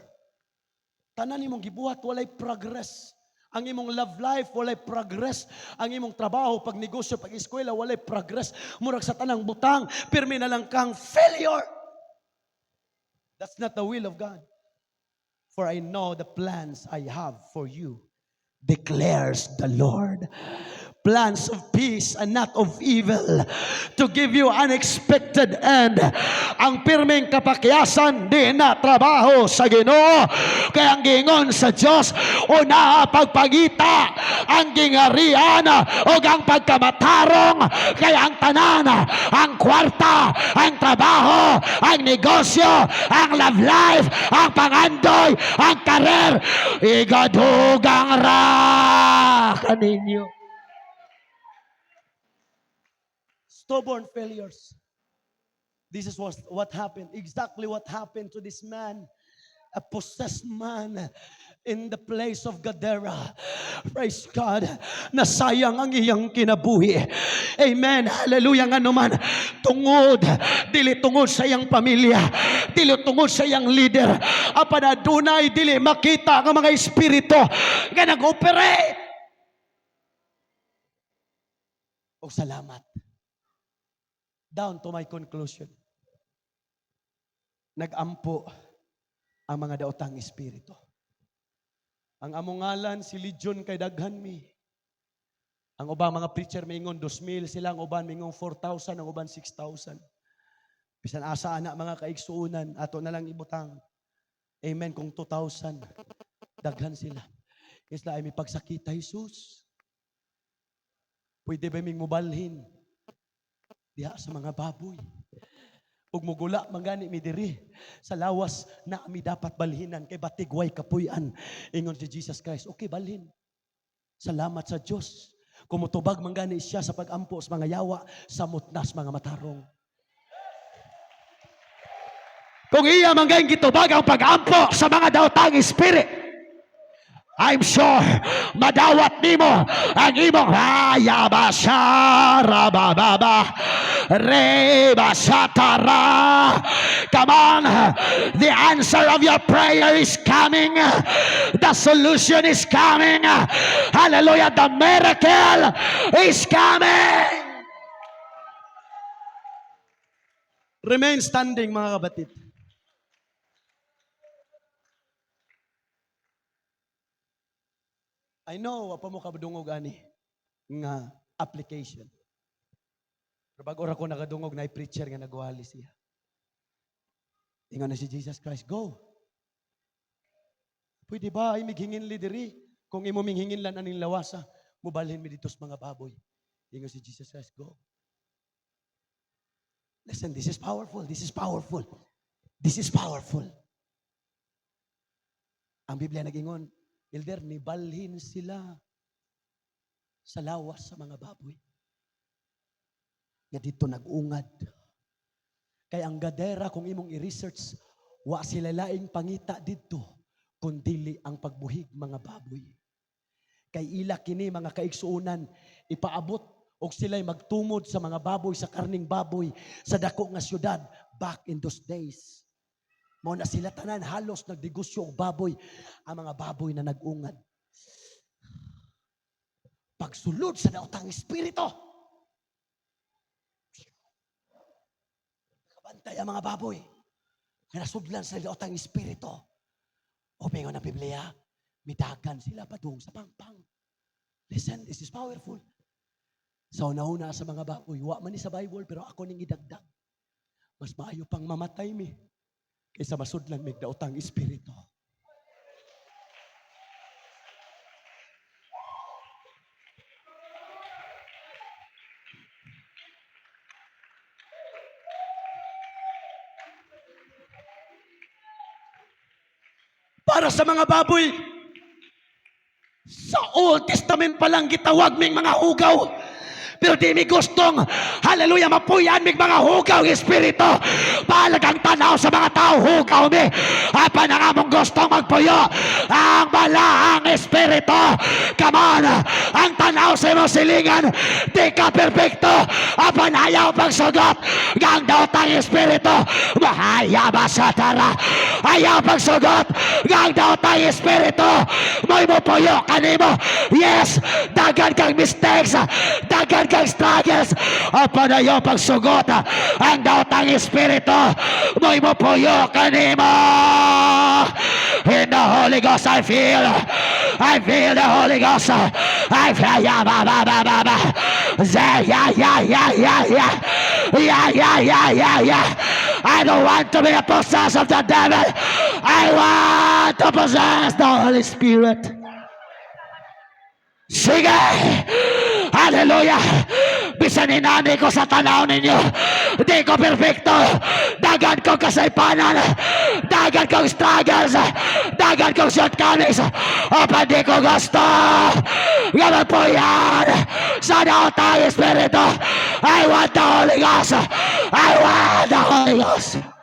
Tanan nimong gibuhat, walay progress. Ang imong love life, walay progress. Ang imong trabaho, pag negosyo, pag eskwela, walay progress. Murag sa tanang butang, pirmi na lang kang failure. That's not the will of God. For I know the plans I have for you, declares the Lord. Plans of peace and not of evil, to give you unexpected end. Ang pirmeng kapakyasan di na trabaho sa Ginoo, kaya ang gingon sa Dios una pagpangita ang gingarian o ang pagkamatarong, kaya ang tanan, ang kwarta, ang trabaho, ang negosyo, ang love life, ang pangandoy, ang karer, igadugang ra kaninyo. Stubborn failures. This is what happened. Exactly what happened to this man, a possessed man in the place of Gadara. Praise God. Nasayang ang iyang kinabuhi. Amen. Hallelujah. Nga naman, tungod, dili tungod sa iyang pamilya, dili tungod sa iyang leader, apan adunay dili makita ang mga espiritu nga nag-operate. O salamat. Down to my conclusion. Nag-ampo ang mga daotang espiritu. Ang amongalan si Legion kay daghan mi. Ang ubang mga preacher mingon 2,000 sila, ang uban mingon 4,000, ang uban 6,000. Bisan asa anak mga kaigsuunan, ato na lang ibutang. Amen, kung 2,000, daghan sila. Isla ay may pagsakita, Jesus. Pwede ba ming mubalhin diha sa mga baboy? Ug mugula mangani mi diri sa lawas na mi dapat balhinan kay batigway kapuy-an. Ingon si Jesus Christ, okay balhin. Salamat sa Dios. Kumutubag mangani siya sa pagampo sa mga yawa, sa mutnas mga matarong. Kung iya manggaing gitubag ang pagampo sa mga daotang spirit, I'm sure madawat nimo ang imong hayabasara bababa rebasatara. Come on, the answer of your prayer is coming. The solution is coming. Hallelujah, the miracle is coming. Remain standing mga kabatid. I know, apa mo kabadungog ani nga application. Pero bago ra ko nakadungog na preacher nga nagwali siya. Ingon na si Jesus Christ, go. Pwede ba ay mighingin lideri? Kung imo minghingin lan aning lawasa, mubalhin mi dito sa mga baboy. Ingon si Jesus Christ, go. Listen, this is powerful. This is powerful. This is powerful. Ang Biblia nagingon, Elder, nibalhin sila sa lawas sa mga baboy. Nga dito nag-ungad. Kaya ang Gadara, kung imong i-research, wa sila laing pangita dito, kundili ang pagbuhig mga baboy. Kay ila kini mga kaigsuunan, ipaabot og sila'y magtumod sa mga baboy, sa karning baboy, sa dako nga syudad, back in those days. Mo na sila tanan halos nagdegosyo og baboy, ang mga baboy na nag-ungad. Pagsulod sa daotang espiritu, kabantay ang mga baboy nga nasudlan sa daotang espiritu. O mingon ang Biblia, midagan sila padung sa pangpang. Listen, this is powerful. Sa una-una sa mga baboy, wa man ni sa Bible, pero ako ning idagdag. Mas maayo pang mamatay mi kaysa masudlan mig daotang espiritu. Para sa mga baboy, sa Old Testament pa lang gitawag ming mga hugaw. Pero di mi gustong, hallelujah, mapuyan mig mga hugaw espiritu. Palagang tanaw sa mga tao, hugaw mi. Apa na nga mong gustong magpuyo ang balaang espiritu. Come on, ang tanaw sa imong silingan, di ka perfecto. Apa na ayaw pagsugot, gang daotang espiritu. Mahaya ba sa tara? Ayaw pagsugot, gang daotang espiritu. May mo puyo kanimo. Yes, dagan kang mistakes, dagan kang struggles upon na iyong pagsugot. Ang daotang Espiritu mo'y mupuyo kanimo. In the Holy Ghost, I feel the Holy Ghost. I feel ya ba ba ba ba ba. Yeah. I don't want to be a possessor of the devil. I want to possess the Holy Spirit. Sige! Hallelujah! Bisan inani ko sa tanaw ninyo, di ko perfecto. Dagan kong kasaypanan, dagan kong struggles, dagan kong shortcomings, o pa di ko gusto. Ganun po yan. Sana tayo Espiritu. I want the Holy Ghost. I want the Holy Ghost.